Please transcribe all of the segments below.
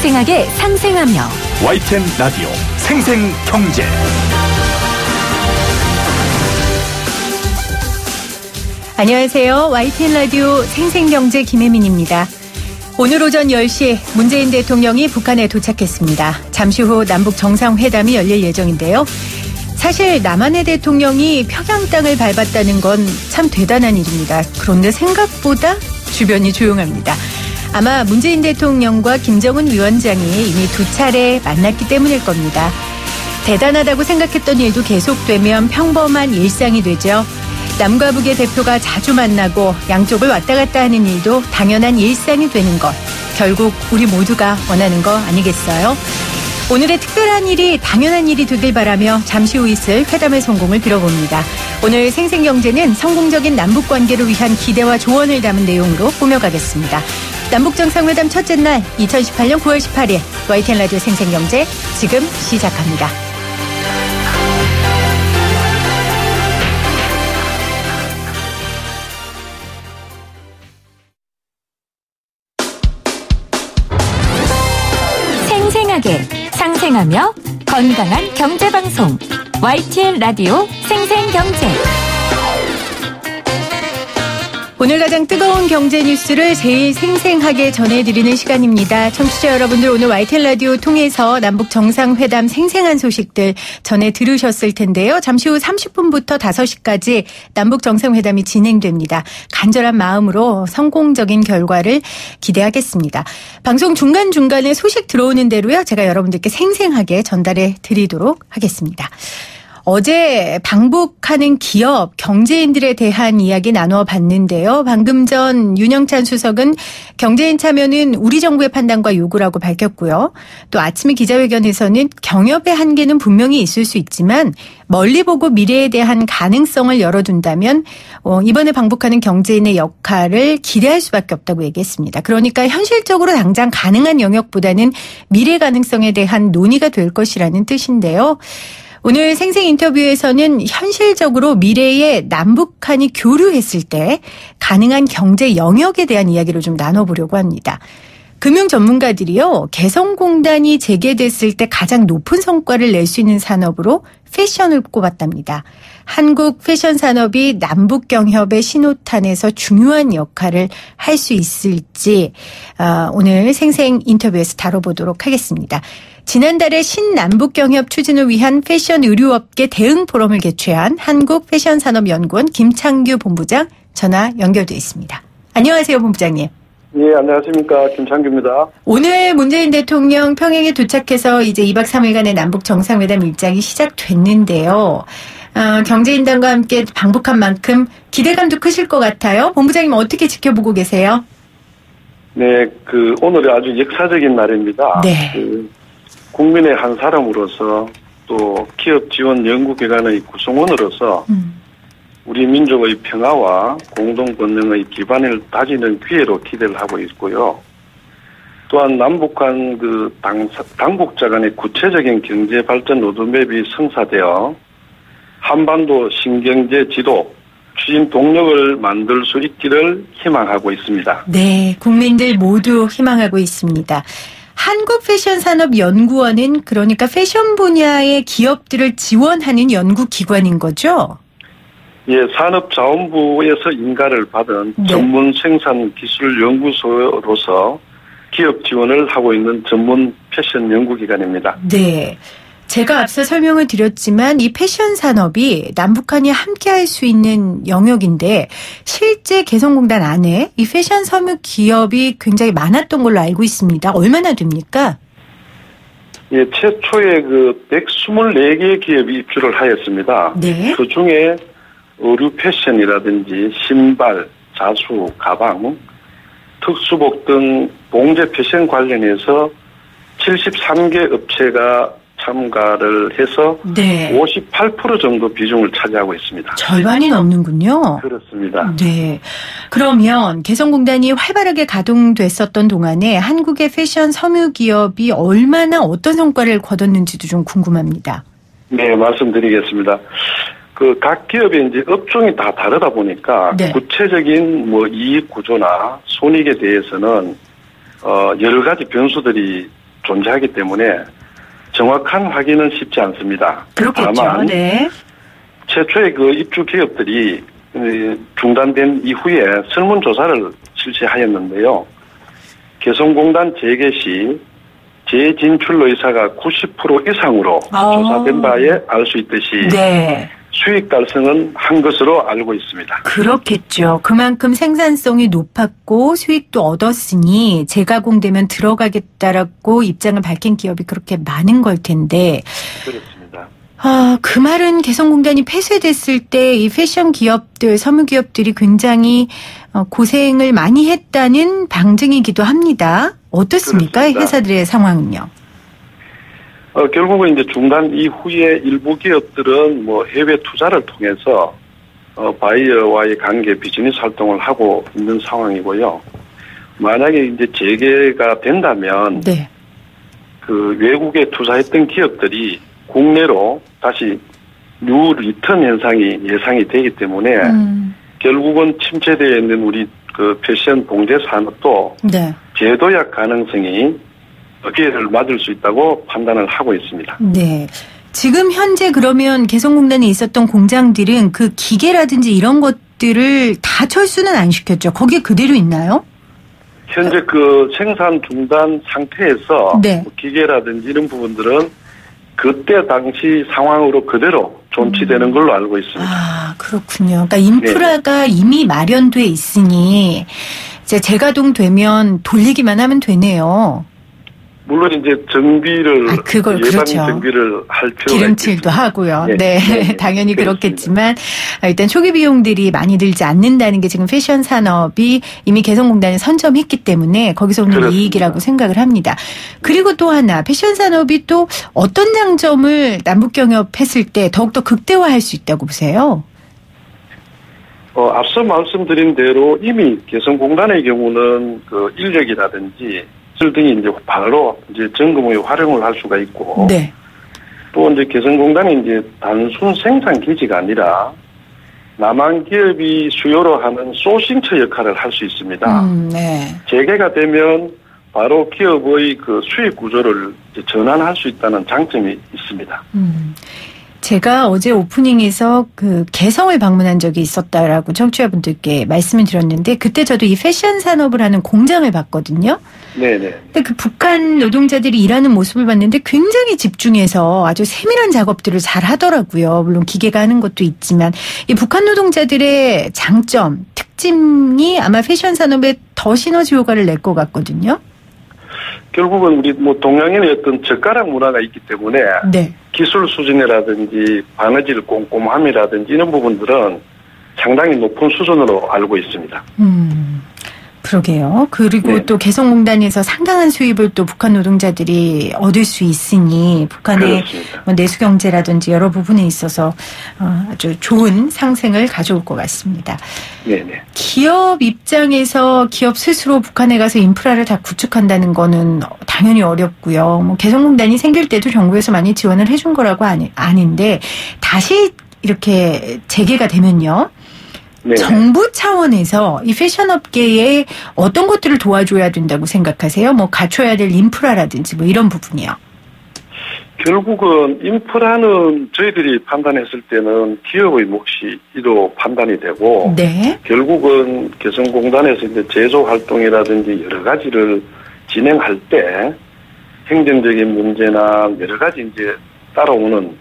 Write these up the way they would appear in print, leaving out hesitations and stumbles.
생생하게 상생하며 YTN 라디오 생생경제. 안녕하세요. YTN 라디오 생생경제 김혜민입니다. 오늘 오전 10시 문재인 대통령이 북한에 도착했습니다. 잠시 후 남북 정상회담이 열릴 예정인데요. 사실 남한의 대통령이 평양 땅을 밟았다는 건 참 대단한 일입니다. 그런데 생각보다 주변이 조용합니다. 아마 문재인 대통령과 김정은 위원장이 이미 두 차례 만났기 때문일 겁니다. 대단하다고 생각했던 일도 계속되면 평범한 일상이 되죠. 남과 북의 대표가 자주 만나고 양쪽을 왔다 갔다 하는 일도 당연한 일상이 되는 것. 결국 우리 모두가 원하는 거 아니겠어요? 오늘의 특별한 일이 당연한 일이 되길 바라며 잠시 후 있을 회담의 성공을 빌어봅니다. 오늘 생생경제는 성공적인 남북관계를 위한 기대와 조언을 담은 내용으로 꾸며가겠습니다. 남북정상회담 첫째 날 2018년 9월 18일 YTN 라디오 생생경제 지금 시작합니다. 생생하게 상생하며 건강한 경제방송 YTN 라디오 생생경제. 오늘 가장 뜨거운 경제 뉴스를 제일 생생하게 전해드리는 시간입니다. 청취자 여러분들 오늘 YTN 라디오 통해서 남북 정상회담 생생한 소식들 전해 들으셨을 텐데요. 잠시 후 30분부터 5시까지 남북 정상회담이 진행됩니다. 간절한 마음으로 성공적인 결과를 기대하겠습니다. 방송 중간중간에 소식 들어오는 대로요. 제가 여러분들께 생생하게 전달해 드리도록 하겠습니다. 어제 방북하는 기업, 경제인들에 대한 이야기 나눠봤는데요. 방금 전 윤영찬 수석은 경제인 참여는 우리 정부의 판단과 요구라고 밝혔고요. 또 아침에 기자회견에서는 경협의 한계는 분명히 있을 수 있지만 멀리 보고 미래에 대한 가능성을 열어둔다면 이번에 방북하는 경제인의 역할을 기대할 수밖에 없다고 얘기했습니다. 그러니까 현실적으로 당장 가능한 영역보다는 미래 가능성에 대한 논의가 될 것이라는 뜻인데요. 오늘 생생 인터뷰에서는 현실적으로 미래에 남북한이 교류했을 때 가능한 경제 영역에 대한 이야기를 좀 나눠보려고 합니다. 금융 전문가들이요, 개성공단이 재개됐을 때 가장 높은 성과를 낼 수 있는 산업으로 패션을 꼽았답니다. 한국 패션 산업이 남북 경협의 신호탄에서 중요한 역할을 할 수 있을지 오늘 생생 인터뷰에서 다뤄보도록 하겠습니다. 지난달에 신남북 경협 추진을 위한 패션 의류업계 대응 포럼을 개최한 한국패션산업연구원 김창규 본부장 전화 연결돼 있습니다. 안녕하세요, 본부장님. 예, 안녕하십니까. 김창규입니다. 오늘 문재인 대통령 평양에 도착해서 이제 2박 3일간의 남북 정상회담 일정이 시작됐는데요. 경제인단과 함께 방북한 만큼 기대감도 크실 것 같아요. 본부장님 어떻게 지켜보고 계세요? 네, 오늘이 아주 역사적인 날입니다. 네. 국민의 한 사람으로서 또 기업 지원 연구기관의 구성원으로서 우리 민족의 평화와 공동번영의 기반을 다지는 기회로 기대를 하고 있고요. 또한 남북한 당국자 간의 구체적인 경제 발전 로드맵이 성사되어 한반도 신경제 지도 추진 동력을 만들 수 있기를 희망하고 있습니다. 네, 국민들 모두 희망하고 있습니다. 한국패션산업연구원은 그러니까 패션 분야의 기업들을 지원하는 연구기관인 거죠? 예, 산업자원부에서 인가를 받은 네. 전문 생산기술연구소로서 기업 지원을 하고 있는 전문 패션 연구기관입니다. 네. 제가 앞서 설명을 드렸지만 이 패션 산업이 남북한이 함께 할 수 있는 영역인데 실제 개성공단 안에 이 패션 섬유 기업이 굉장히 많았던 걸로 알고 있습니다. 얼마나 됩니까? 예, 최초에 124개의 기업이 입주를 하였습니다. 네. 그 중에 의류 패션이라든지 신발, 자수, 가방, 특수복 등 봉제 패션 관련해서 73개 업체가 참가를 해서 네. 58% 정도 비중을 차지하고 있습니다. 절반이 넘는군요. 그렇습니다. 네. 그러면 개성공단이 활발하게 가동됐었던 동안에 한국의 패션 섬유 기업이 얼마나 어떤 성과를 거뒀는지도 좀 궁금합니다. 네, 말씀드리겠습니다. 각 기업의 이제 업종이 다 다르다 보니까 네. 구체적인 이익 구조나 손익에 대해서는 여러 가지 변수들이 존재하기 때문에 정확한 확인은 쉽지 않습니다. 그렇겠죠. 다만 네. 최초의 그 입주 기업들이 중단된 이후에 설문조사를 실시하였는데요. 개성공단 재개 시 재진출 의사가 90% 이상으로 조사된 바에 알 수 있듯이 네. 수익 달성은 한 것으로 알고 있습니다. 그렇겠죠. 그만큼 생산성이 높았고 수익도 얻었으니 재가공되면 들어가겠다라고 입장을 밝힌 기업이 그렇게 많은 걸 텐데. 그렇습니다. 그 말은 개성공단이 폐쇄됐을 때 이 패션 기업들, 섬유 기업들이 굉장히 고생을 많이 했다는 방증이기도 합니다. 어떻습니까? 그렇습니다. 회사들의 상황은요? 결국은 이제 중단 이후에 일부 기업들은 뭐 해외 투자를 통해서 바이어와의 관계 비즈니스 활동을 하고 있는 상황이고요. 만약에 이제 재개가 된다면 네. 그 외국에 투자했던 기업들이 국내로 다시 뉴 리턴 현상이 예상이 되기 때문에 결국은 침체되어 있는 우리 그 패션 봉제 산업도 네. 재도약 가능성이 기회를 맞을 수 있다고 판단을 하고 있습니다. 네. 지금 현재 그러면 개성공단에 있었던 공장들은 그 기계라든지 이런 것들을 다 철수는 안 시켰죠. 거기에 그대로 있나요? 현재 그 생산 중단 상태에서 네. 기계라든지 이런 부분들은 그때 당시 상황으로 그대로 존치되는 걸로 알고 있습니다. 아, 그렇군요. 그러니까 인프라가 이미 마련돼 있으니 이제 재가동되면 돌리기만 하면 되네요. 물론 이제 정비를 그걸 예방 그렇죠. 정비를 할 필요가 기름칠도 있겠습니다. 하고요. 네. 네, 네. 당연히 그렇습니다. 그렇겠지만 일단 초기 비용들이 많이 들지 않는다는 게 지금 패션 산업이 이미 개성공단에 선점했기 때문에 거기서 오는 그렇습니다. 이익이라고 생각을 합니다. 그리고 또 하나 패션 산업이 또 어떤 장점을 남북 경협했을 때 더욱더 극대화할 수 있다고 보세요? 앞서 말씀드린 대로 이미 개성공단의 경우는 그 인력이라든지 등이 이제 바로 이제 점검에 활용을 할 수가 있고 네. 또 이제 개성공단이 이제 단순 생산 기지가 아니라 남한 기업이 수요로 하는 소싱처 역할을 할 수 있습니다. 네. 재개가 되면 바로 기업의 그 수익 구조를 이제 전환할 수 있다는 장점이 있습니다. 제가 어제 오프닝에서 그 개성을 방문한 적이 있었다라고 청취자분들께 말씀을 드렸는데 그때 저도 이 패션 산업을 하는 공장을 봤거든요. 네네. 근데 그 북한 노동자들이 일하는 모습을 봤는데 굉장히 집중해서 아주 세밀한 작업들을 잘 하더라고요. 물론 기계가 하는 것도 있지만 이 북한 노동자들의 장점, 특징이 아마 패션 산업에 더 시너지 효과를 낼 것 같거든요. 결국은 우리 뭐 동양인의 어떤 젓가락 문화가 있기 때문에 네. 기술 수준이라든지 바느질 꼼꼼함이라든지 이런 부분들은 상당히 높은 수준으로 알고 있습니다. 그러게요. 그리고 네. 또 개성공단에서 상당한 수입을 또 북한 노동자들이 얻을 수 있으니 북한의 그렇습니다. 뭐 내수 경제라든지 여러 부분에 있어서 아주 좋은 상생을 가져올 것 같습니다. 네네. 기업 입장에서 기업 스스로 북한에 가서 인프라를 다 구축한다는 거는 당연히 어렵고요. 뭐 개성공단이 생길 때도 정부에서 많이 지원을 해준 거라고 아는데 다시 이렇게 재개가 되면요. 네. 정부 차원에서 이 패션업계에 어떤 것들을 도와줘야 된다고 생각하세요? 뭐 갖춰야 될 인프라라든지 뭐 이런 부분이요. 결국은 인프라는 저희들이 판단했을 때는 기업의 몫이로 판단이 되고 네. 결국은 개성공단에서 이제 제조 활동이라든지 여러 가지를 진행할 때 행정적인 문제나 여러 가지 이제 따라오는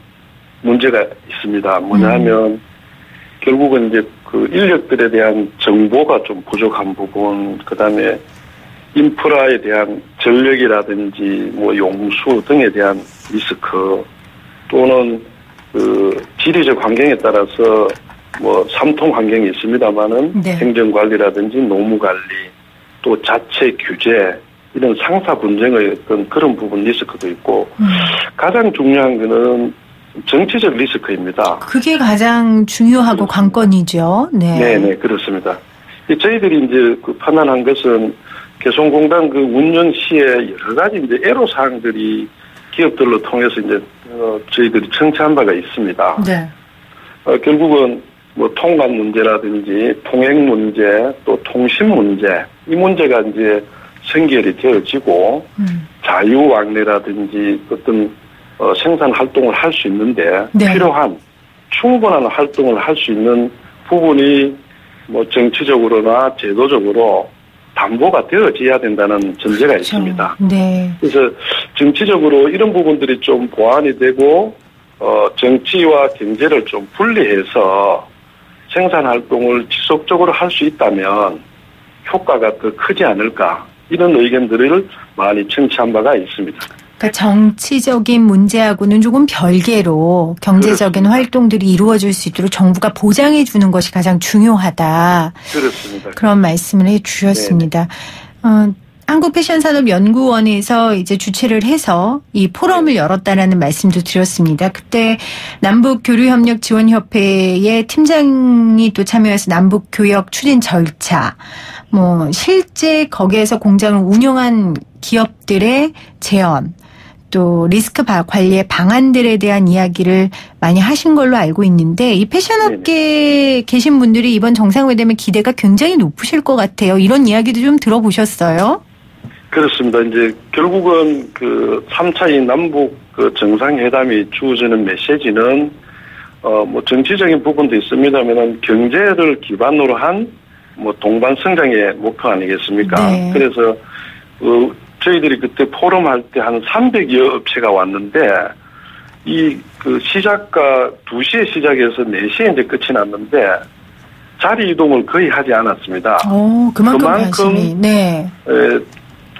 문제가 있습니다. 뭐냐면 결국은 이제 그 인력들에 대한 정보가 좀 부족한 부분, 그 다음에 인프라에 대한 전력이라든지 뭐 용수 등에 대한 리스크 또는 그 지리적 환경에 따라서 뭐 삼통 환경이 있습니다만은 네. 행정관리라든지 노무관리 또 자체 규제 이런 상사 분쟁의 어떤 그런 부분 리스크도 있고 가장 중요한 거는 정치적 리스크입니다. 그게 가장 중요하고 관건이죠. 네. 네, 그렇습니다. 저희들이 이제 그 판단한 것은 개성공단 그 운영 시에 여러 가지 이제 애로사항들이 기업들로 통해서 이제 저희들이 청취한 바가 있습니다. 네. 결국은 뭐 통관 문제라든지 통행 문제 또 통신 문제 이 문제가 이제 선결이 되어지고 자유왕래라든지 어떤 생산 활동을 할 수 있는데 네. 필요한 충분한 활동을 할 수 있는 부분이 뭐 정치적으로나 제도적으로 담보가 되어져야 된다는 전제가 있습니다. 네. 그래서 정치적으로 이런 부분들이 좀 보완이 되고 정치와 경제를 좀 분리해서 생산 활동을 지속적으로 할 수 있다면 효과가 더 크지 않을까 이런 의견들을 많이 청취한 바가 있습니다. 그러니까 정치적인 문제하고는 조금 별개로 경제적인 그렇습니다. 활동들이 이루어질 수 있도록 정부가 보장해 주는 것이 가장 중요하다. 그렇습니다. 그런 말씀을 해 주셨습니다. 한국패션산업연구원에서 이제 주최를 해서 이 포럼을 열었다라는 말씀도 드렸습니다. 그때 남북교류협력지원협회의 팀장이 또 참여해서 남북교역 추진 절차, 뭐 실제 거기에서 공장을 운영한 기업들의 재원, 또 리스크 관리의 방안들에 대한 이야기를 많이 하신 걸로 알고 있는데 이 패션업계에 계신 분들이 이번 정상회담의 기대가 굉장히 높으실 것 같아요. 이런 이야기도 좀 들어보셨어요? 그렇습니다. 이제 결국은 그 3차인 남북 그 정상회담이 주어지는 메시지는 뭐 정치적인 부분도 있습니다만은 경제를 기반으로 한 뭐 동반 성장의 목표 아니겠습니까? 네. 그래서 저희들이 그때 포럼 할 때 한 300여 업체가 왔는데 이 그 시작가 2시에 시작해서 4시에 이제 끝이 났는데 자리 이동을 거의 하지 않았습니다. 그만큼 관심이. 네.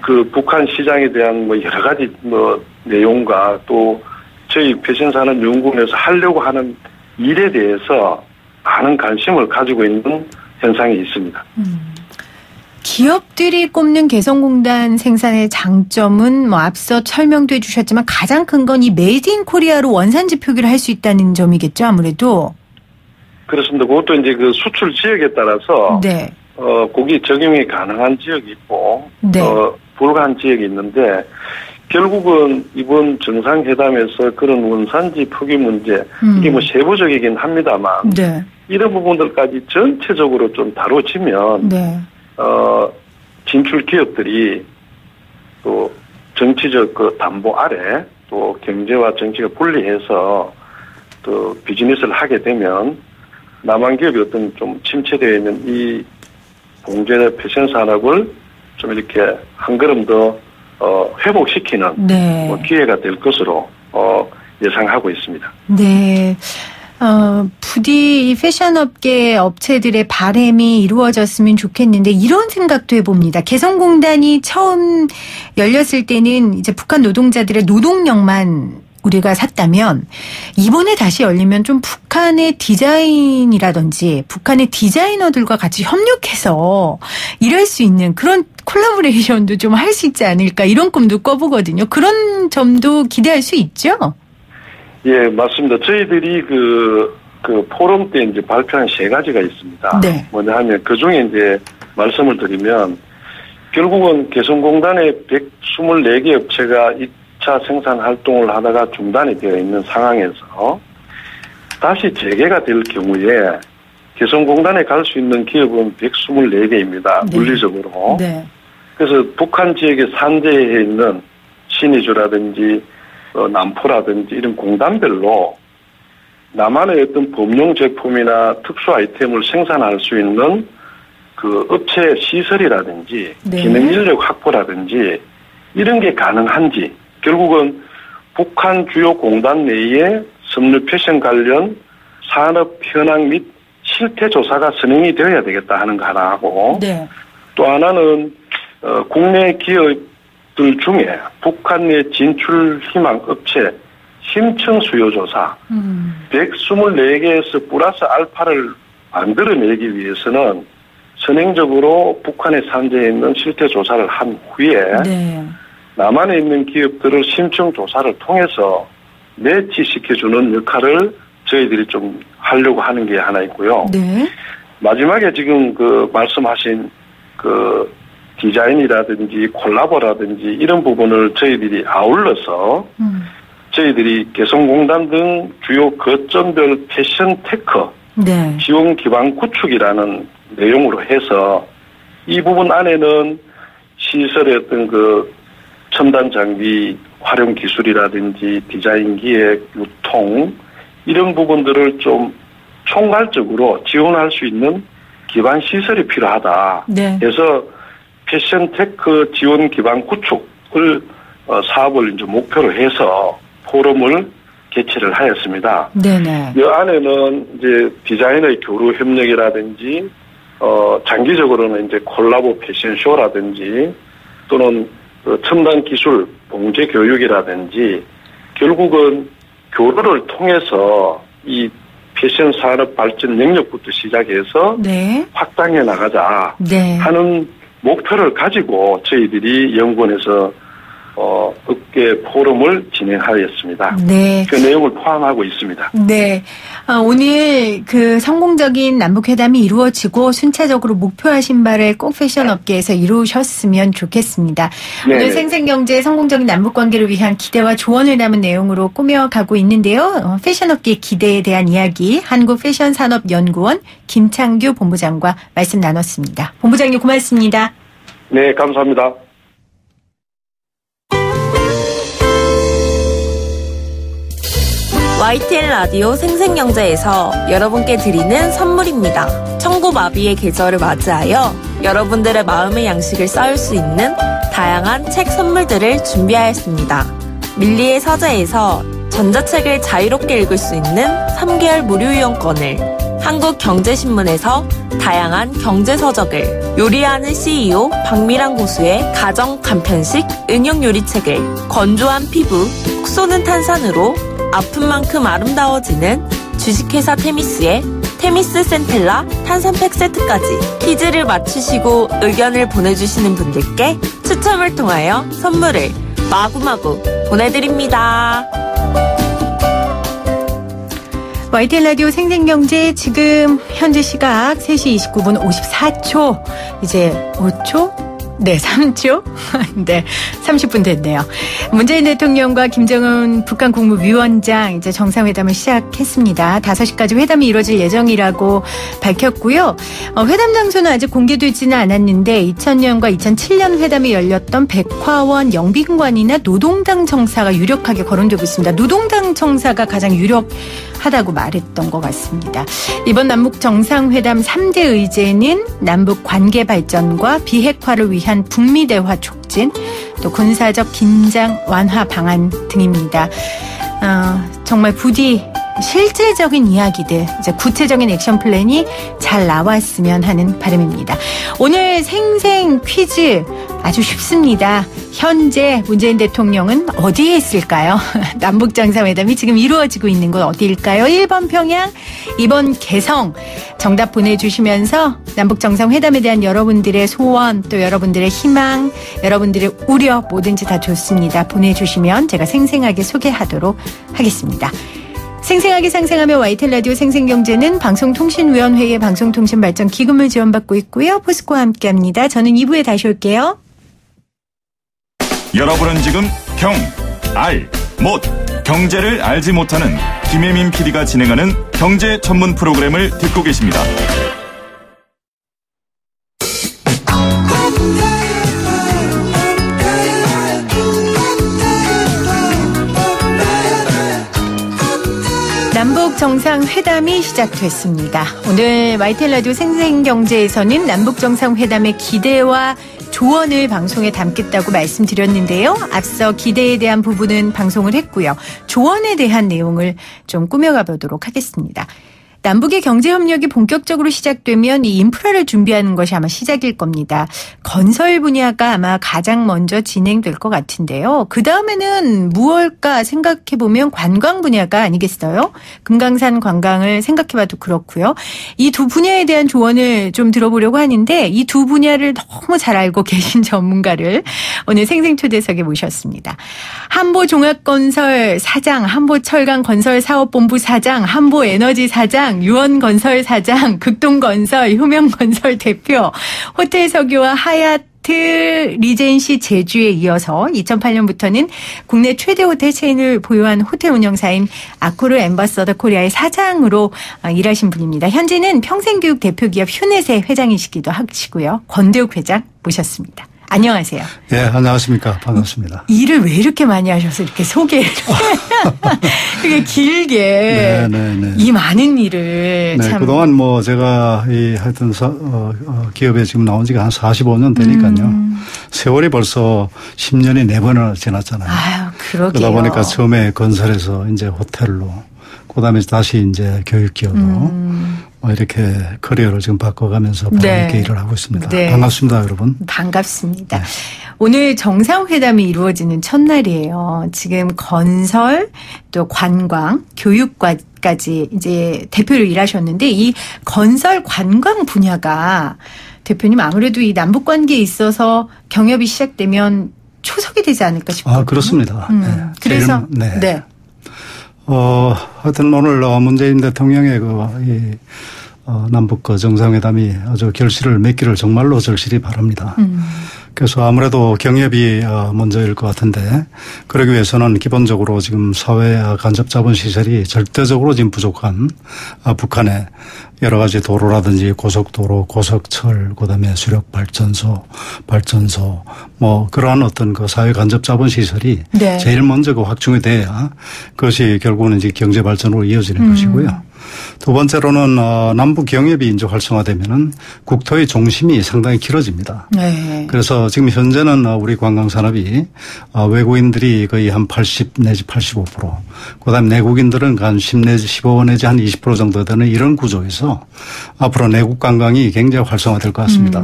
그 북한 시장에 대한 뭐 여러 가지 뭐 내용과 또 저희 패션산업연구원에서 하려고 하는 일에 대해서 많은 관심을 가지고 있는 현상이 있습니다. 기업들이 꼽는 개성공단 생산의 장점은 뭐 앞서 설명도 해주셨지만 가장 큰 건 이 메이드 인 코리아로 원산지 표기를 할 수 있다는 점이겠죠, 아무래도. 그렇습니다. 그것도 이제 그 수출 지역에 따라서 네. 거기 적용이 가능한 지역이 있고 네. 불가한 지역이 있는데 결국은 이번 정상회담에서 그런 원산지 표기 문제 이게 뭐 세부적이긴 합니다만 네. 이런 부분들까지 전체적으로 좀 다뤄지면 네. 진출 기업들이 또 정치적 그 담보 아래 또 경제와 정치가 분리해서 또 비즈니스를 하게 되면 남한 기업이 어떤 좀 침체되어 있는 이 봉제 패션 산업을 좀 이렇게 한 걸음 더 회복시키는 네. 뭐 기회가 될 것으로 예상하고 있습니다. 네. 부디 이 패션업계 업체들의 바람이 이루어졌으면 좋겠는데 이런 생각도 해봅니다. 개성공단이 처음 열렸을 때는 이제 북한 노동자들의 노동력만 우리가 샀다면 이번에 다시 열리면 좀 북한의 디자인이라든지 북한의 디자이너들과 같이 협력해서 일할 수 있는 그런 콜라보레이션도 좀 할 수 있지 않을까 이런 꿈도 꿔보거든요. 그런 점도 기대할 수 있죠? 예, 맞습니다. 저희들이 그 포럼 때 이제 발표한 3가지가 있습니다. 네. 뭐냐 하면 그 중에 이제 말씀을 드리면 결국은 개성공단의 124개 업체가 2차 생산 활동을 하다가 중단이 되어 있는 상황에서 다시 재개가 될 경우에 개성공단에 갈 수 있는 기업은 124개입니다. 네. 물리적으로. 네. 그래서 북한 지역에 산재해 있는 신의주라든지 남포라든지 이런 공단별로 남한의 어떤 범용 제품이나 특수 아이템을 생산할 수 있는 그 업체 시설이라든지 네. 기능 인력 확보라든지 이런 게 가능한지 결국은 북한 주요 공단 내에 섬유 패션 관련 산업 현황 및 실태 조사가 선행이 되어야 되겠다 하는 거 하나 하고 네. 또 하나는 국내 기업들 중에 북한 내 진출 희망 업체 심층 수요 조사 124개에서 플러스 알파를 만들어내기 위해서는 선행적으로 북한에 산재해 있는 실태 조사를 한 후에 네. 남한에 있는 기업들을 심층 조사를 통해서 매치시켜주는 역할을 저희들이 좀 하려고 하는 게 하나 있고요. 네. 마지막에 지금 그 말씀하신 그 디자인이라든지 콜라보라든지 이런 부분을 저희들이 아울러서 저희들이 개성공단 등 주요 거점별 패션 테크 네. 지원 기반 구축이라는 내용으로 해서 이 부분 안에는 시설의 어떤 그 첨단 장비 활용 기술이라든지 디자인 기획, 유통 이런 부분들을 좀 총괄적으로 지원할 수 있는 기반 시설이 필요하다. 네. 그래서 패션 테크 지원 기반 구축을 사업을 이제 목표로 해서 포럼을 개최를 하였습니다. 네네. 이 안에는 이제 디자인의 교류 협력이라든지 장기적으로는 이제 콜라보 패션쇼라든지 또는 첨단 기술 봉제 교육이라든지 결국은 교류를 통해서 이 패션 산업 발전 영역부터 시작해서 네. 확장해 나가자 네. 하는 목표를 가지고 저희들이 연구원에서 업계 포럼을 진행하였습니다. 네. 그 내용을 포함하고 있습니다. 네. 오늘 그 성공적인 남북회담이 이루어지고 순차적으로 목표하신 바를 꼭 패션 업계에서 이루셨으면 좋겠습니다. 네네. 오늘 생생경제 성공적인 남북관계를 위한 기대와 조언을 담은 내용으로 꾸며가고 있는데요. 패션 업계의 기대에 대한 이야기 한국패션산업연구원 김창규 본부장과 말씀 나눴습니다. 본부장님 고맙습니다. 네, 감사합니다. YTN 라디오 생생경제에서 여러분께 드리는 선물입니다. 청고마비의 계절을 맞이하여 여러분들의 마음의 양식을 쌓을 수 있는 다양한 책 선물들을 준비하였습니다. 밀리의 서재에서 전자책을 자유롭게 읽을 수 있는 3개월 무료 이용권을, 한국경제신문에서 다양한 경제서적을, 요리하는 CEO 박미란 고수의 가정 간편식 응용 요리책을, 건조한 피부 톡 쏘는 탄산으로 아픈 만큼 아름다워지는 주식회사 테미스의 테미스 센텔라 탄산팩 세트까지 퀴즈를 맞추시고 의견을 보내주시는 분들께 추첨을 통하여 선물을 마구마구 보내드립니다. YTN 라디오 생생경제 지금 현재 시각 3시 29분 54초 이제 5초? 네, 3초? 네, 30분 됐네요. 문재인 대통령과 김정은 북한 국무위원장 이제 정상회담을 시작했습니다. 5시까지 회담이 이루어질 예정이라고 밝혔고요. 회담 장소는 아직 공개되지는 않았는데 2000년과 2007년 회담이 열렸던 백화원 영빈관이나 노동당 청사가 유력하게 거론되고 있습니다. 노동당 청사가 가장 유력하다고 말했던 것 같습니다. 이번 남북 정상회담 3대 의제는 남북 관계 발전과 비핵화를 위한 북미 대화 촉진, 또 군사적 긴장 완화 방안 등입니다. 정말 부디 실질적인 이야기들, 이제 구체적인 액션 플랜이 잘 나왔으면 하는 바람입니다. 오늘 생생 퀴즈 아주 쉽습니다. 현재 문재인 대통령은 어디에 있을까요? 남북정상회담이 지금 이루어지고 있는 곳 어디일까요? 1번 평양, 2번 개성. 정답 보내주시면서 남북정상회담에 대한 여러분들의 소원, 또 여러분들의 희망, 여러분들의 우려 뭐든지 다 좋습니다. 보내주시면 제가 생생하게 소개하도록 하겠습니다. 생생하게 상생하며 YTN 라디오 생생경제는 방송통신위원회의 방송통신발전기금을 지원받고 있고요. 포스코와 함께합니다. 저는 2부에 다시 올게요. 여러분은 지금 경제를 알지 못하는 김혜민 PD가 진행하는 경제 전문 프로그램을 듣고 계십니다. 남북 정상회담이 시작됐습니다. 오늘 YTN 라디오 생생경제에서는 남북 정상회담의 기대와 조언을 방송에 담겠다고 말씀드렸는데요. 앞서 기대에 대한 부분은 방송을 했고요. 조언에 대한 내용을 좀 꾸며가 보도록 하겠습니다. 남북의 경제협력이 본격적으로 시작되면 이 인프라를 준비하는 것이 아마 시작일 겁니다. 건설 분야가 아마 가장 먼저 진행될 것 같은데요. 그 다음에는 무엇일까 생각해보면 관광 분야가 아니겠어요? 금강산 관광을 생각해봐도 그렇고요. 이 두 분야에 대한 조언을 좀 들어보려고 하는데 이 두 분야를 너무 잘 알고 계신 전문가를 오늘 생생초대석에 모셨습니다. 한보종합건설 사장, 한보철강건설사업본부 사장, 한보에너지 사장, 유원건설 사장, 극동건설, 효명건설 대표, 호텔석유와 하얏트 리젠시 제주에 이어서 2008년부터는 국내 최대 호텔 체인을 보유한 호텔 운영사인 아코르 엠버서더 코리아의 사장으로 일하신 분입니다. 현재는 평생교육 대표기업 휴넷의 회장이시기도 하시고요. 권대욱 회장 모셨습니다. 안녕하세요. 예, 안녕하십니까. 반갑습니다. 일을 왜 이렇게 많이 하셔서 이렇게 소개를 이렇게 길게 이 많은 일을 네, 참. 그동안 뭐 제가 하여튼 기업에 지금 나온 지가 한 45년 되니까요. 세월이 벌써 10년이 4번이나 지났잖아요. 아유, 그러게요. 그러다 보니까 처음에 건설에서 이제 호텔로, 그다음에 다시 이제 교육기업으로 이렇게 커리어를 지금 바꿔가면서 네. 이렇게 일을 하고 있습니다. 네. 반갑습니다, 여러분. 반갑습니다. 네. 오늘 정상회담이 이루어지는 첫날이에요. 지금 건설, 또 관광, 교육까지 이제 대표로 일하셨는데 이 건설 관광 분야가 대표님 아무래도 이 남북 관계에 있어서 경협이 시작되면 초석이 되지 않을까 싶거든요. 아, 그렇습니다. 네. 그래서 네. 하여튼 오늘 문재인 대통령의 남북 정상회담이 아주 결실을 맺기를 정말로 절실히 바랍니다. 그래서 아무래도 경협이 먼저일 것 같은데 그러기 위해서는 기본적으로 지금 사회 간접 자본 시설이 절대적으로 지금 부족한 북한의 여러 가지 도로라든지 고속도로, 고속철, 그다음에 수력 발전소 뭐 그러한 어떤 그 사회 간접 자본 시설이 네. 제일 먼저 확충이 돼야 그것이 결국은 이제 경제 발전으로 이어지는 것이고요. 두 번째로는 남북 경협이 이제 활성화되면은 국토의 중심이 상당히 길어집니다. 네. 그래서 지금 현재는 우리 관광산업이 외국인들이 거의 한 80 내지 85%, 그다음에 내국인들은 한 10 내지 15 내지 한 20% 정도 되는 이런 구조에서 앞으로 내국 관광이 굉장히 활성화될 것 같습니다.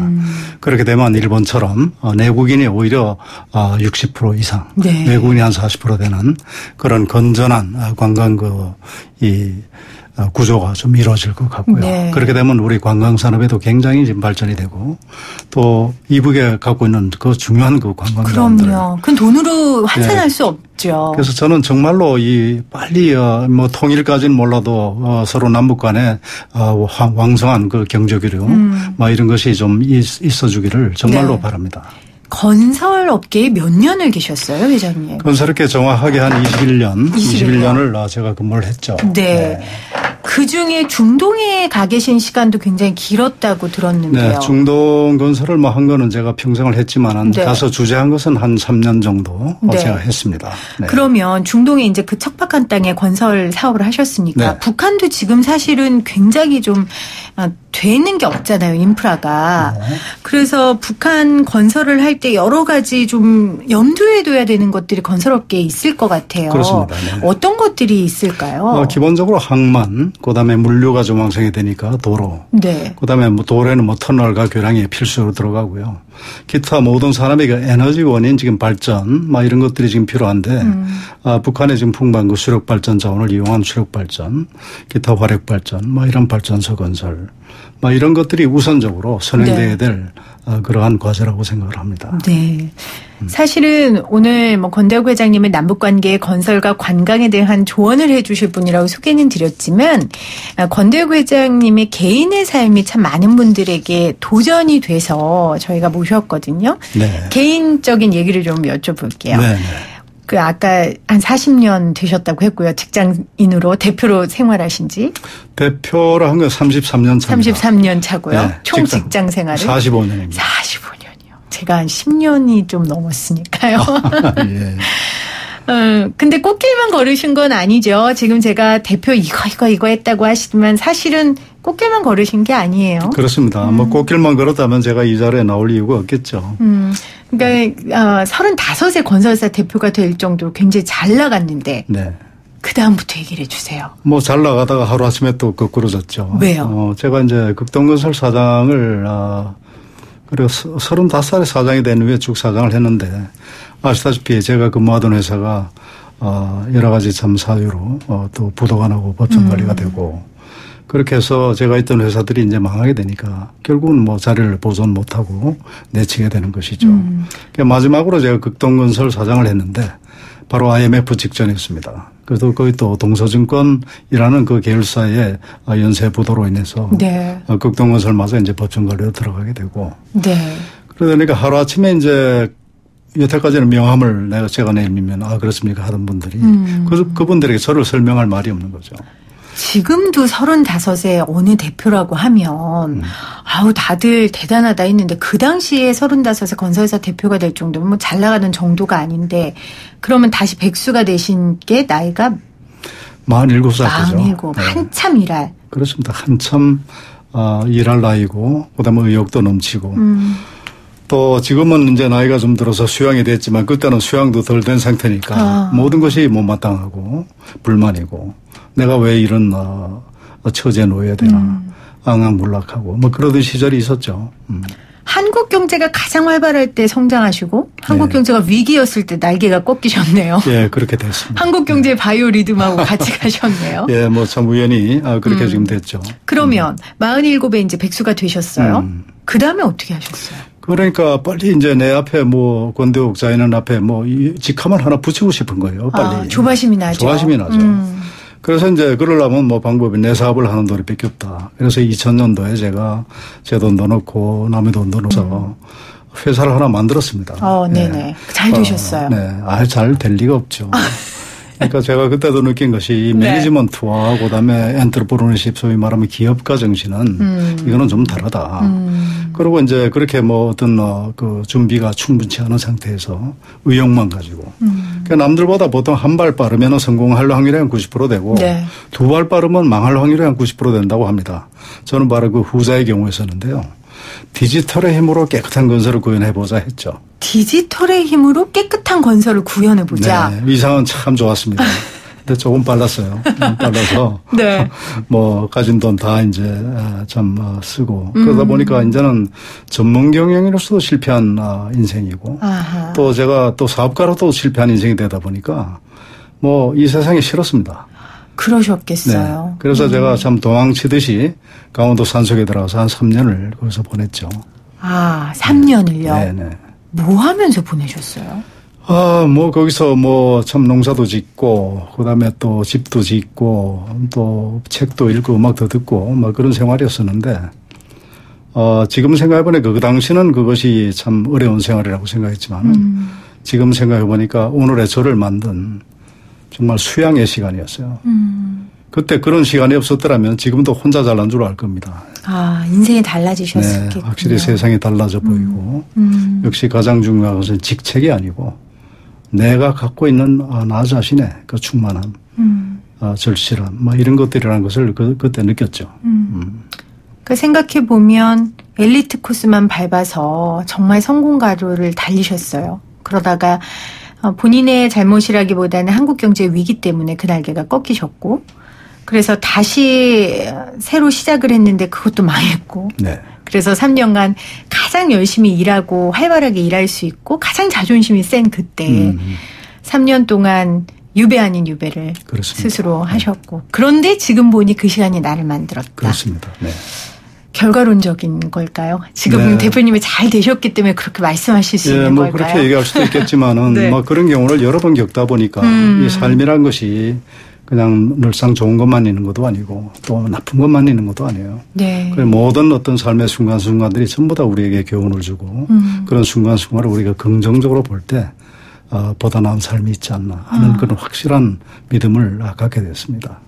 그렇게 되면 일본처럼 내국인이 오히려 60% 이상, 네. 외국인이 한 40% 되는 그런 건전한 관광 구조가 좀 이루어질 것 같고요. 네. 그렇게 되면 우리 관광산업에도 굉장히 지금 발전이 되고 또 이북에 갖고 있는 그 중요한 그 관광자원들. 그럼요. 그건 돈으로 환산할 수 없죠. 그래서 저는 정말로 빨리 뭐 통일까지는 몰라도 서로 남북 간에 왕성한 그 경제교류 뭐 이런 것이 좀 있어주기를 정말로 네. 바랍니다. 건설 업계에 몇 년을 계셨어요, 회장님? 건설업계 정확하게 한 21년을 제가 근무를 했죠. 네. 그중에 중동에 가 계신 시간도 굉장히 길었다고 들었는데요. 네, 중동 건설을 뭐 한 거는 제가 평생을 했지만 네. 가서 주재한 것은 한 3년 정도 네. 제가 했습니다. 네. 그러면 중동에 이제 그 척박한 땅에 건설 사업을 하셨으니까 네. 북한도 지금 사실은 굉장히 좀 되는 게 없잖아요, 인프라가. 네. 그래서 북한 건설을 할 때 여러 가지 좀 염두에 둬야 되는 것들이 건설업계에 있을 것 같아요. 그렇습니다. 네. 어떤 것들이 있을까요? 기본적으로 항만, 그다음에 물류가 좀 왕성이 되니까 도로, 네. 그다음에 뭐 도로에는 뭐 터널과 교량이 필수로 들어가고요. 기타 모든 산업의 에너지 원인 지금 발전, 막 이런 것들이 지금 필요한데 북한의 지금 풍부한 그 수력 발전 자원을 이용한 수력 발전, 기타 화력 발전, 뭐 이런 발전소 건설, 뭐 이런 것들이 우선적으로 선행돼야 될 그러한 과제라고 생각을 합니다. 네. 사실은 오늘 뭐 권대욱 회장님은 남북관계 건설과 관광에 대한 조언을 해 주실 분이라고 소개는 드렸지만 권대욱 회장님의 개인의 삶이 참 많은 분들에게 도전이 돼서 저희가 모셨거든요. 네. 개인적인 얘기를 좀 여쭤볼게요. 네. 그 아까 한 40년 되셨다고 했고요. 직장인으로 대표로 생활하신 지. 대표를 한 건 33년 차입니다. 33년 차고요. 네, 총 직장 생활을. 45년입니다. 45년이요. 제가 한 10년이 좀 넘었으니까요. 예. 근데 꽃길만 걸으신 건 아니죠. 지금 제가 대표 이거 했다고 하시지만 사실은 꽃길만 걸으신 게 아니에요. 그렇습니다. 뭐 꽃길만 걸었다면 제가 이 자리에 나올 이유가 없겠죠. 그러니까 35세 건설사 대표가 될 정도로 굉장히 잘 나갔는데 네. 그다음부터 얘기를 해 주세요. 뭐 잘 나가다가 하루아침에 또 거꾸로졌죠. 왜요? 제가 이제 극동건설 사장을 그리고 35살에 사장이 된 후에 쭉 사장을 했는데 아시다시피 제가 근무하던 회사가 여러 가지 참 사유로 또 부도가 나고 법정 관리가 되고 그렇게 해서 제가 있던 회사들이 이제 망하게 되니까 결국은 뭐 자리를 보존 못하고 내치게 되는 것이죠. 그러니까 마지막으로 제가 극동건설 사장을 했는데 바로 IMF 직전이었습니다. 그래서 거기 또 동서증권이라는 그 계열사의 연쇄 부도로 인해서 네. 극동건설마저 이제 법정 관리로 들어가게 되고 네. 그러니까 하루아침에 이제 여태까지는 명함을 제가 내밀면 그렇습니까 하던 분들이 그분들에게 저를 설명할 말이 없는 거죠. 지금도 35세 어느 대표라고 하면 아우 다들 대단하다 했는데 그 당시에 35세 건설사 대표가 될 정도면 뭐 잘 나가는 정도가 아닌데 그러면 다시 백수가 되신 게 나이가 47살 때죠. 47. 한참 일할. 그렇습니다. 한참 일할 나이고 그다음에 의욕도 넘치고 또 지금은 이제 나이가 좀 들어서 수양이 됐지만 그때는 수양도 덜 된 상태니까 모든 것이 못마땅하고 불만이고 내가 왜 이런 처지에 놓여야 되나 앙앙물락하고 뭐 그러던 시절이 있었죠. 한국 경제가 가장 활발할 때 성장하시고 한국 경제가 위기였을 때 날개가 꺾이셨네요. 예, 그렇게 됐습니다. 한국 경제의 바이오 리듬하고 같이 가셨네요. 예, 뭐 참 우연히 그렇게 지금 됐죠. 그러면 47에 이제 백수가 되셨어요. 그 다음에 어떻게 하셨어요? 그러니까 빨리 이제 내 앞에 뭐 권대욱 자인은 앞에 뭐 직함을 하나 붙이고 싶은 거예요. 빨리. 조바심이 나죠. 조바심이 나죠. 그래서 이제 그러려면 뭐 방법이 내 사업을 하는 돈밖에 없다. 그래서 2000년도에 제가 제 돈도 넣고 남의 돈도 넣어서 회사를 하나 만들었습니다. 네네. 네. 잘 되셨어요. 네. 잘 될 리가 없죠. 그러니까 제가 그때도 느낀 것이 매니지먼트와 그다음에 엔터프로너십 소위 말하면 기업가 정신은 이거는 좀 다르다. 그리고 이제 그렇게 뭐 어떤 그 준비가 충분치 않은 상태에서 의욕만 가지고 그러니까 남들보다 보통 한 발 빠르면 성공할 확률이 한 90% 되고 두 발 빠르면 망할 확률이 한 90% 된다고 합니다. 저는 바로 그 후자의 경우였었는데요. 디지털의 힘으로 깨끗한 건설을 구현해보자 했죠. 디지털의 힘으로 깨끗한 건설을 구현해보자. 네, 이 상은 참 좋았습니다. 근데 조금 빨랐어요. 빨라서. 네. 뭐, 가진 돈 다 이제 참 쓰고. 그러다 보니까 이제는 전문 경영인으로서도 실패한 인생이고. 또 제가 또 사업가로도 실패한 인생이 되다 보니까 뭐 이 세상이 싫었습니다. 그러셨겠어요. 네. 그래서 제가 참 도망치듯이 강원도 산속에 들어가서 한 3년을 거기서 보냈죠. 3년을요? 네네. 뭐 하면서 보내셨어요? 뭐 거기서 뭐 참 농사도 짓고 그다음에 또 집도 짓고 또 책도 읽고 음악도 듣고 뭐 그런 생활이었었는데 지금 생각해보니까 그 당시는 그것이 참 어려운 생활이라고 생각했지만 지금 생각해보니까 오늘의 저를 만든 정말 수양의 시간이었어요. 그때 그런 시간이 없었더라면 지금도 혼자 잘난 줄 알 겁니다. 인생이 달라지셨겠군요. 네, 확실히 세상이 달라져 보이고 역시 가장 중요한 것은 직책이 아니고 내가 갖고 있는 나 자신의 그 충만함, 절실함, 뭐 이런 것들이라는 것을 그때 느꼈죠. 그 생각해 보면 엘리트 코스만 밟아서 정말 성공 가도를 달리셨어요. 그러다가 본인의 잘못이라기보다는 한국 경제 위기 때문에 그 날개가 꺾이셨고, 그래서 다시 새로 시작을 했는데 그것도 망했고. 네. 그래서 3년간 가장 열심히 일하고 활발하게 일할 수 있고 가장 자존심이 센 그때 3년 동안 유배 아닌 유배를 그렇습니다. 스스로 하셨고. 그런데 지금 보니 그 시간이 나를 만들었다. 그렇습니다. 네. 결과론적인 걸까요? 지금 대표님이 잘 되셨기 때문에 그렇게 말씀하실 수 있는 뭐 걸까요? 그렇게 얘기할 수도 있겠지만은 뭐 그런 경우를 여러 번 겪다 보니까 이 삶이란 것이 그냥 늘상 좋은 것만 있는 것도 아니고 또 나쁜 것만 있는 것도 아니에요. 네. 모든 어떤 삶의 순간순간들이 전부 다 우리에게 교훈을 주고 그런 순간순간을 우리가 긍정적으로 볼 때 보다 나은 삶이 있지 않나 하는 그런 확실한 믿음을 갖게 됐습니다.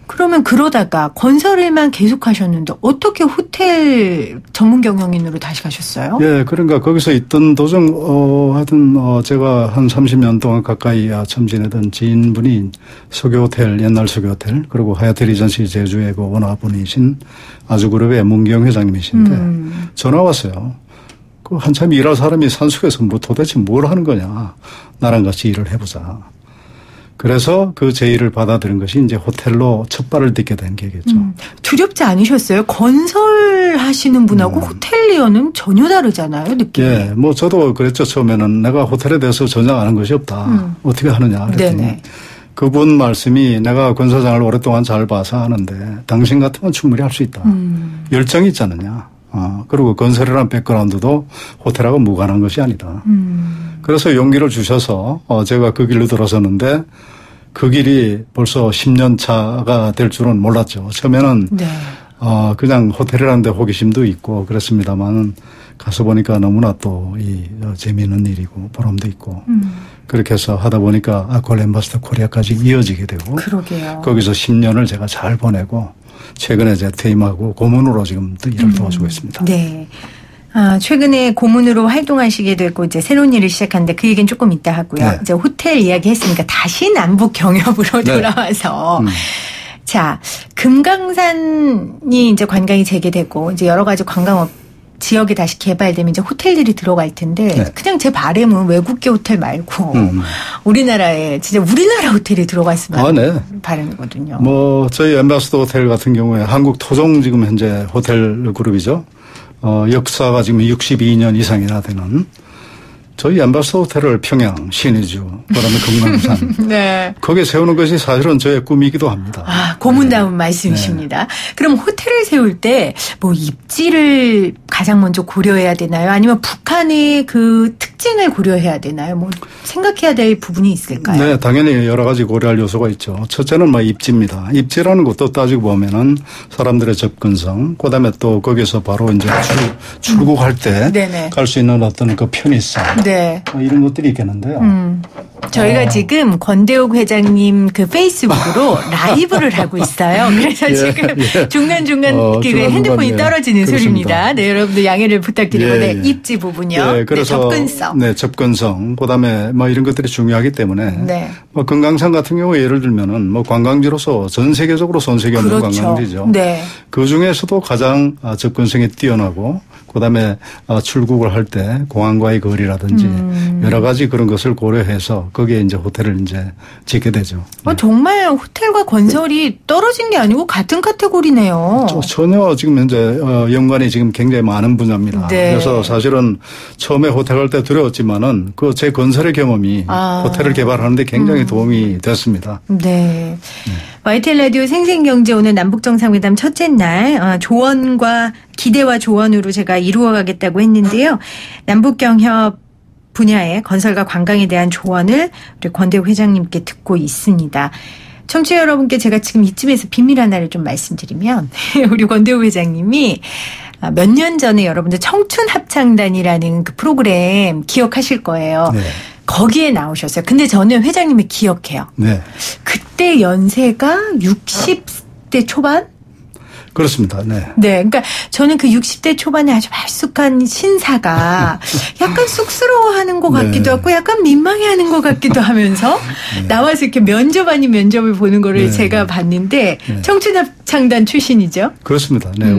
그러면 그러다가 건설일만 계속 하셨는데 어떻게 호텔 전문 경영인으로 다시 가셨어요? 예, 그러니까 거기서 있던 도중 하여튼 제가 한 30년 동안 가까이 참지내던 지인분이 소교호텔, 옛날 소교호텔 그리고 하얏트 리전시 제주의 그 원화분이신 아주그룹의 문경 회장님이신데 전화 왔어요. 그 한참 일할 사람이 산속에서 뭐 도대체 뭘 하는 거냐. 나랑 같이 일을 해보자. 그래서 그 제의를 받아들인 것이 이제 호텔로 첫 발을 딛게 된 계기겠죠. 두렵지 않으셨어요? 건설하시는 분하고 호텔리어는 전혀 다르잖아요, 느낌이. 예, 뭐 저도 그랬죠. 처음에는 내가 호텔에 대해서 전혀 아는 것이 없다. 어떻게 하느냐 그랬더니 네네. 그분 말씀이 내가 건설장을 오랫동안 잘 봐서 하는데 당신 같으면 충분히 할 수 있다. 열정이 있지 않느냐. 그리고 건설이라는 백그라운드도 호텔하고 무관한 것이 아니다. 그래서 용기를 주셔서 제가 그 길로 들어섰는데 그 길이 벌써 10년 차가 될 줄은 몰랐죠. 처음에는 그냥 호텔이라는 데 호기심도 있고 그렇습니다만은 가서 보니까 너무나 또 재미있는 일이고 보람도 있고 그렇게 해서 하다 보니까 아콜 엠바서더 코리아까지 이어지게 되고 그러게요. 거기서 10년을 제가 잘 보내고 최근에 제가 퇴임하고 고문으로 지금 또 일을 도와주고 있습니다. 네. 최근에 고문으로 활동하시게 되고 이제 새로운 일을 시작하는데 그 얘기는 조금 이따 하고요. 네. 이제 호텔 이야기 했으니까 다시 남북 경협으로 네. 돌아와서 자, 금강산이 이제 관광이 재개되고 이제 여러 가지 관광업 지역이 다시 개발되면 이제 호텔들이 들어갈 텐데 네. 그냥 제 바람은 외국계 호텔 말고 우리나라에 진짜 우리나라 호텔이 들어갔으면 네. 바람이거든요. 뭐 저희 엠바서더 호텔 같은 경우에 한국 토종 지금 현재 호텔 그룹이죠. 역사가 지금 62년 이상이나 되는 저희 엠바서더 호텔을 평양, 신의주, 그다음에 금강산 네. 거기에 세우는 것이 사실은 저의 꿈이기도 합니다. 고문다운 말씀이십니다. 그럼 호텔을 세울 때 뭐 입지를 가장 먼저 고려해야 되나요? 아니면 북한의 그 특징을 고려해야 되나요? 뭐 생각해야 될 부분이 있을까요? 네, 당연히 여러 가지 고려할 요소가 있죠. 첫째는 뭐 입지입니다. 입지라는 것도 따지고 보면은 사람들의 접근성, 그다음에 또 거기서 바로 이제 출국할 때 갈 수 있는 어떤 그 편의성, 네. 이런 것들이 있겠는데요. 저희가 지금 권대욱 회장님 그 페이스북으로 라이브를 하고 있어요. 그래서 지금 중간중간 핸드폰이 떨어지는 그렇습니다. 소리입니다. 네, 여러분들 양해를 부탁드리고 네, 입지 부분요. 네, 그래서 접근성. 네, 접근성. 그다음에 뭐 이런 것들이 중요하기 때문에 네. 뭐 금강산 같은 경우에 예를 들면은 뭐 관광지로서 전 세계적으로 손색이 없는 그렇죠. 관광지죠. 네. 그 중에서도 가장 접근성이 뛰어나고 그다음에 출국을 할 때 공항과의 거리라든지 여러 가지 그런 것을 고려해서 거기에 이제 호텔을 이제 짓게 되죠. 네. 정말 호텔과 건설이 떨어진 게 아니고 같은 카테고리네요. 전혀 지금 현재 연관이 지금 굉장히 많은 분야입니다. 네. 그래서 사실은 처음에 호텔 갈 때 두려웠지만은 그 제 건설의 경험이 호텔을 개발하는 데 굉장히 도움이 됐습니다. 네. YTN 라디오 생생경제 오늘 남북정상회담 첫째 날 조언과 기대와 조언으로 제가 이루어가겠다고 했는데요. 남북경협 분야의 건설과 관광에 대한 조언을 우리 권대욱 회장님께 듣고 있습니다. 청취자 여러분께 제가 지금 이쯤에서 비밀 하나를 좀 말씀드리면 우리 권대욱 회장님이 몇 년 전에 여러분들 청춘합창단이라는 그 프로그램 기억하실 거예요. 네. 거기에 나오셨어요. 근데 저는 회장님을 기억해요. 네. 그때 연세가 60대 초반? 그렇습니다. 네. 네. 그러니까 저는 그 60대 초반에 아주 말쑥한 신사가 약간 쑥스러워하는 것 같기도 하고 약간 민망해하는 것 같기도 하면서 나와서 이렇게 면접 아닌 면접을 보는 거를 제가 봤는데 청춘합창단 출신이죠. 그렇습니다. 네.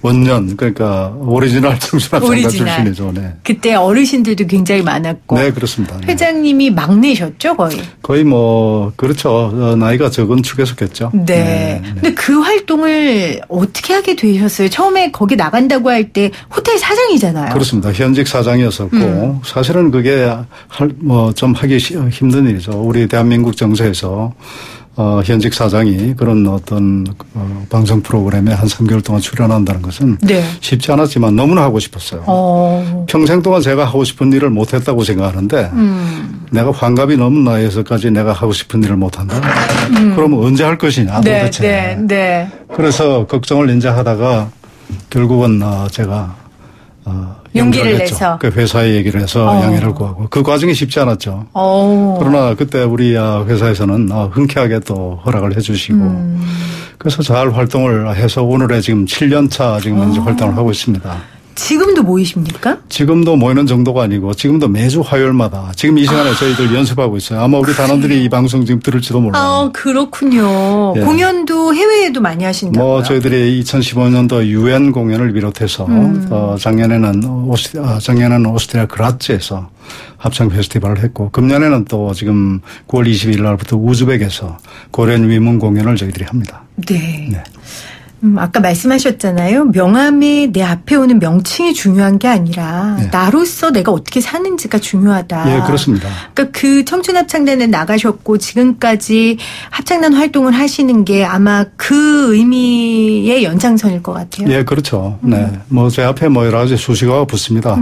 원년 그러니까 오리지널 청춘합창단 출신이죠. 네. 그때 어르신들도 굉장히 많았고. 네, 그렇습니다. 네. 회장님이 막내셨죠, 거의. 거의 뭐 그렇죠. 나이가 적은 축에 속했죠. 네. 근데 그 활동을 어떻게 하게 되셨어요? 처음에 거기 나간다고 할 때 호텔 사장이잖아요. 그렇습니다. 현직 사장이었었고 사실은 그게 좀 하기 힘든 일이죠. 우리 대한민국 정서에서 현직 사장이 그런 어떤 방송 프로그램에 한 3개월 동안 출연한다는 것은 쉽지 않았지만 너무나 하고 싶었어요. 평생 동안 제가 하고 싶은 일을 못했다고 생각하는데 내가 환갑이 넘은 나이에서까지 내가 하고 싶은 일을 못한다? 그러면 언제 할 것이냐 도대체. 네. 그래서 걱정을 이제 하다가 결국은 제가 용기를 내서 그 회사에 얘기를 해서 양해를 구하고 그 과정이 쉽지 않았죠. 그러나 그때 우리 회사에서는 흔쾌하게 또 허락을 해주시고 그래서 잘 활동을 해서 오늘에 지금 7년 차 지금 이제 활동을 하고 있습니다. 지금도 모이십니까? 지금도 모이는 정도가 아니고 지금도 매주 화요일마다 지금 이 시간에 저희들 연습하고 있어요. 아마 우리 단원들이 이 방송 지금 들을지도 몰라요. 그렇군요. 예. 공연도 해외에도 많이 하신다고요? 뭐 저희들이 2015년도 UN 공연을 비롯해서 작년에는 오스트리아 그라츠에서 합창 페스티벌을 했고 금년에는 또 지금 9월 22일 날부터 우즈벡에서 고려인 위문 공연을 저희들이 합니다. 네. 아까 말씀하셨잖아요. 명함에 내 앞에 오는 명칭이 중요한 게 아니라 나로서 내가 어떻게 사는지가 중요하다. 예, 그렇습니다. 그러니까 그 청춘합창단에 나가셨고 지금까지 합창단 활동을 하시는 게 아마 그 의미의 연장선일 것 같아요. 예, 그렇죠. 네. 뭐 제 앞에 뭐 여러 가지 수식어가 붙습니다.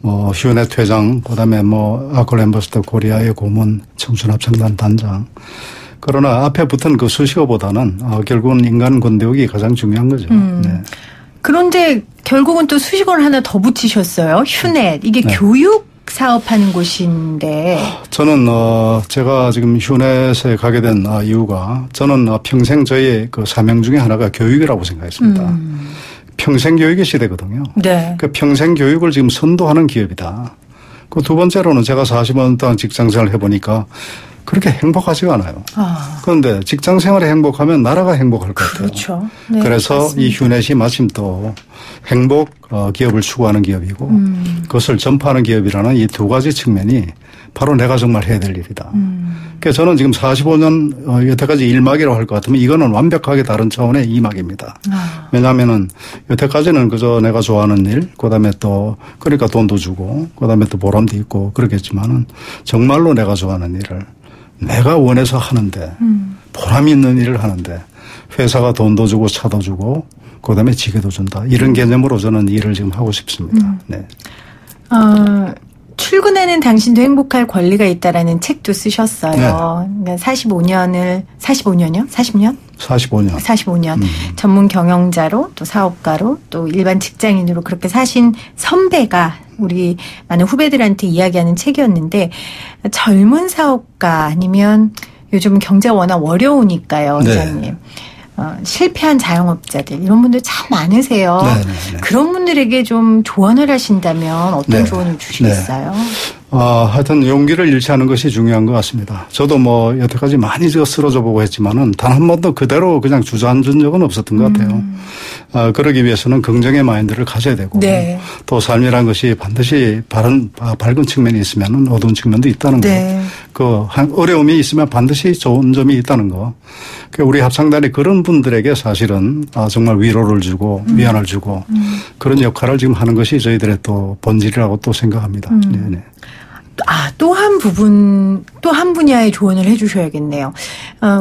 뭐 휴넷 회장, 그다음에 뭐 아콜 엠바서더 코리아의 고문, 청춘합창단 단장. 그러나 앞에 붙은 그 수식어보다는 결국은 인간 권대역이 가장 중요한 거죠. 네. 그런데 결국은 또 수식어를 하나 더 붙이셨어요. 휴넷. 이게 네. 교육 사업하는 곳인데. 저는 제가 지금 휴넷에 가게 된 이유가 저는 평생 저의 그 사명 중에 하나가 교육이라고 생각했습니다. 평생 교육의 시대거든요. 네. 그 평생 교육을 지금 선도하는 기업이다. 그 두 번째로는 제가 40년 동안 직장생활을 해보니까 그렇게 행복하지가 않아요. 그런데 직장생활에 행복하면 나라가 행복할 것 같아요. 그렇죠. 네, 그래서 맞습니다. 이 휴넷이 마침 또 행복 기업을 추구하는 기업이고 그것을 전파하는 기업이라는 이 두 가지 측면이 바로 내가 정말 해야 될 일이다. 그래서 저는 지금 45년 여태까지 1막이라고 할 것 같으면 이거는 완벽하게 다른 차원의 2막입니다. 왜냐하면은 여태까지는 그저 내가 좋아하는 일, 그다음에 또 그러니까 돈도 주고 그다음에 또 보람도 있고 그렇겠지만은 정말로 내가 좋아하는 일을 내가 원해서 하는데 보람 있는 일을 하는데 회사가 돈도 주고 차도 주고 그다음에 지게도 준다. 이런 개념으로 저는 일을 지금 하고 싶습니다. 네. 출근하는 당신도 행복할 권리가 있다라는 책도 쓰셨어요. 그러니까 45년이요? 40년? 45년. 전문 경영자로 또 사업가로 또 일반 직장인으로 그렇게 사신 선배가 우리 많은 후배들한테 이야기하는 책이었는데 젊은 사업가 아니면 요즘 경제가 워낙 어려우니까요, 원장님. 네. 실패한 자영업자들 이런 분들 참 많으세요. 네네네. 그런 분들에게 좀 조언을 하신다면 어떤 네. 조언을 주시겠어요? 하여튼 용기를 잃지 않은 것이 중요한 것 같습니다. 저도 뭐 여태까지 많이 쓰러져 보고 했지만은 단 한 번도 그대로 그냥 주저앉은 적은 없었던 것 같아요. 그러기 위해서는 긍정의 마인드를 가져야 되고 네. 또 삶이라는 것이 반드시 밝은 측면이 있으면 어두운 측면도 있다는 네. 거. 어려움이 있으면 반드시 좋은 점이 있다는 거. 우리 합창단이 그런 분들에게 사실은 정말 위로를 주고 위안을 주고 그런 역할을 지금 하는 것이 저희들의 또 본질이라고 또 생각합니다. 네네. 또 한 분야의 조언을 해 주셔야겠네요.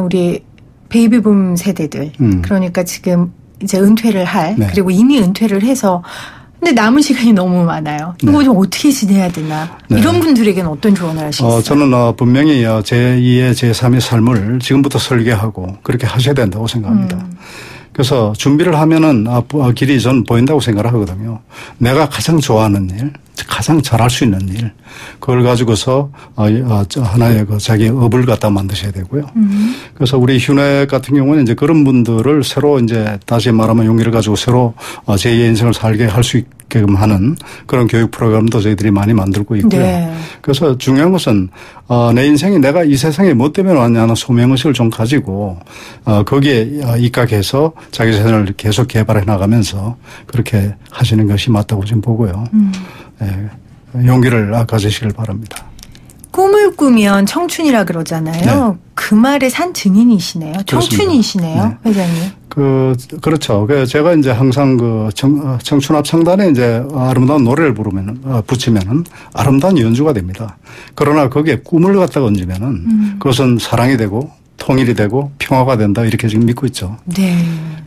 우리 베이비붐 세대들. 그러니까 지금 이제 은퇴를 할, 네. 그리고 이미 은퇴를 해서 근데 남은 시간이 너무 많아요. 이거 좀 어떻게 지내야 되나. 네. 이런 분들에게는 어떤 조언을 하시겠어요? 저는 분명히 제2의 제3의 삶을 지금부터 설계하고 그렇게 하셔야 된다고 생각합니다. 그래서 준비를 하면은 길이 전 보인다고 생각을 하거든요. 내가 가장 좋아하는 일, 가장 잘할 수 있는 일, 그걸 가지고서 하나의 자기 업을 갖다 만드셔야 되고요. 그래서 우리 휴넷 같은 경우는 이제 그런 분들을 새로 이제 다시 말하면 용기를 가지고 새로 제2의 인생을 살게 할 수 있게끔 하는 그런 교육 프로그램도 저희들이 많이 만들고 있고요. 네. 그래서 중요한 것은 내 인생이 내가 이 세상에 뭐 때문에 왔냐는 소명의식을 좀 가지고 거기에 입각해서 자기 자신을 계속 개발해 나가면서 그렇게 하시는 것이 맞다고 지금 보고요. 네, 용기를 가지시길 바랍니다. 꿈을 꾸면 청춘이라 그러잖아요. 네. 그 말의 산 증인이시네요. 청춘이시네요, 네. 회장님. 그렇죠. 제가 이제 항상 청춘 합창단에 이제 아름다운 노래를 붙이면은 아름다운 연주가 됩니다. 그러나 거기에 꿈을 갖다가 얹으면은 그것은 사랑이 되고 통일이 되고 평화가 된다 이렇게 지금 믿고 있죠. 네.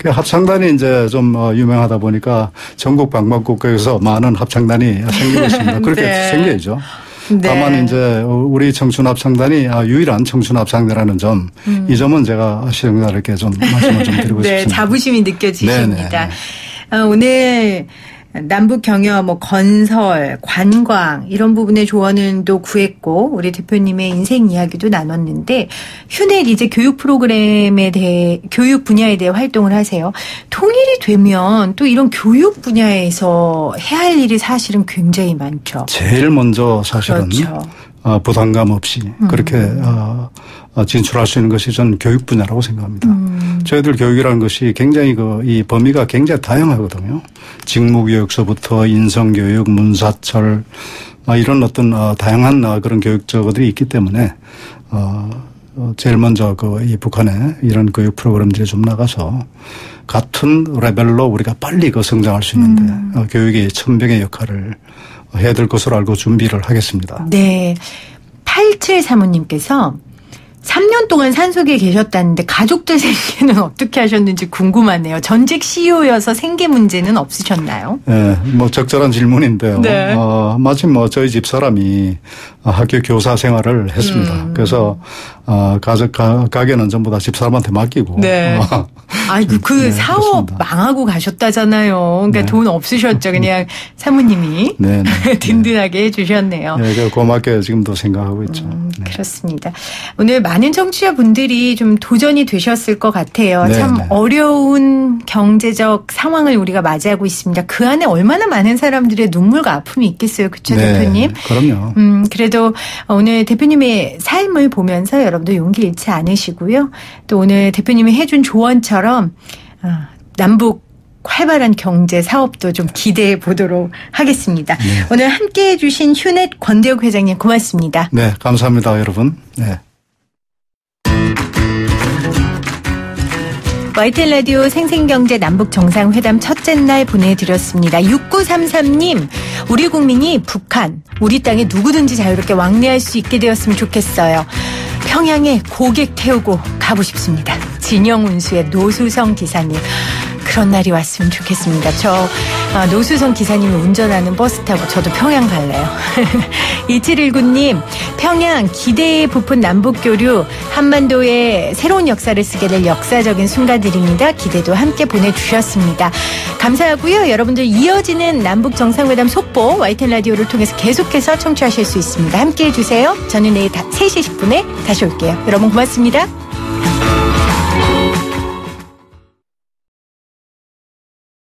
합창단이 이제 좀 유명하다 보니까 전국 방방곡곡에서 많은 합창단이 생기고 있습니다. 그렇게 네. 생겨야죠. 네. 다만 이제 우리 청춘 합창단이 유일한 청춘 합창단이라는 점, 이 점은 제가 시청자들께 좀 말씀을 좀 드리고 네, 싶습니다. 자부심이 느껴지십니다. 네네. 오늘 남북 경협, 건설, 관광 이런 부분의 조언은 또 구했고 우리 대표님의 인생 이야기도 나눴는데 휴넷 이제 교육 프로그램에 대해 교육 분야에 대해 활동을 하세요. 통일이 되면 또 이런 교육 분야에서 해야 할 일이 사실은 굉장히 많죠. 제일 먼저 사실은 그렇죠. 부담감 없이 그렇게 진출할 수 있는 것이 저는 교육 분야라고 생각합니다. 저희들 교육이라는 것이 굉장히 이 범위가 굉장히 다양하거든요. 직무교육서부터 인성교육, 문사철 이런 어떤 다양한 그런 교육적들이 있기 때문에 제일 먼저 이 북한에 이런 교육 프로그램들이 좀 나가서 같은 레벨로 우리가 빨리 성장할 수 있는데 교육이 천병의 역할을 해야 될 것으로 알고 준비를 하겠습니다. 네. 8735님께서 3년 동안 산속에 계셨다는데 가족들 생계는 어떻게 하셨는지 궁금하네요. 전직 CEO여서 생계 문제는 없으셨나요? 네, 뭐 적절한 질문인데요. 네. 마침 뭐 저희 집 사람이 학교 교사 생활을 했습니다. 그래서 가게는 전부 다 집 사람한테 맡기고. 네. 아이고 그 네, 사업 그렇습니다. 망하고 가셨다잖아요. 그러니까 네. 돈 없으셨죠. 그냥 사모님이 네, 네. 든든하게 해주셨네요. 네, 고맙게 지금도 생각하고 있죠. 네. 그렇습니다. 오늘 많은 청취자분들이 좀 도전이 되셨을 것 같아요. 네, 참 네. 어려운 경제적 상황을 우리가 맞이하고 있습니다. 그 안에 얼마나 많은 사람들의 눈물과 아픔이 있겠어요. 그렇죠, 네, 대표님? 그럼요. 그래도 오늘 대표님의 삶을 보면서 여러분들 용기 잃지 않으시고요. 또 오늘 대표님이 해준 조언처럼 남북 활발한 경제 사업도 좀 기대해 보도록 하겠습니다. 네. 오늘 함께해 주신 휴넷 권대욱 회장님 고맙습니다. 네, 감사합니다, 여러분. 네. YTN 라디오 생생경제 남북정상회담 첫째 날 보내드렸습니다. 6933님, 우리 국민이 북한, 우리 땅에 누구든지 자유롭게 왕래할 수 있게 되었으면 좋겠어요. 평양에 고객 태우고 가고 싶습니다. 진영운수의 노수성 기사님. 그런 날이 왔으면 좋겠습니다. 저 노수성 기사님이 운전하는 버스 타고 저도 평양 갈래요. 2719님, 평양 기대에 부푼 남북교류, 한반도의 새로운 역사를 쓰게 될 역사적인 순간들입니다. 기대도 함께 보내주셨습니다. 감사하고요. 여러분들 이어지는 남북정상회담 속보 YTN 라디오를 통해서 계속해서 청취하실 수 있습니다. 함께해 주세요. 저는 내일 3시 10분에 다시 올게요. 여러분 고맙습니다.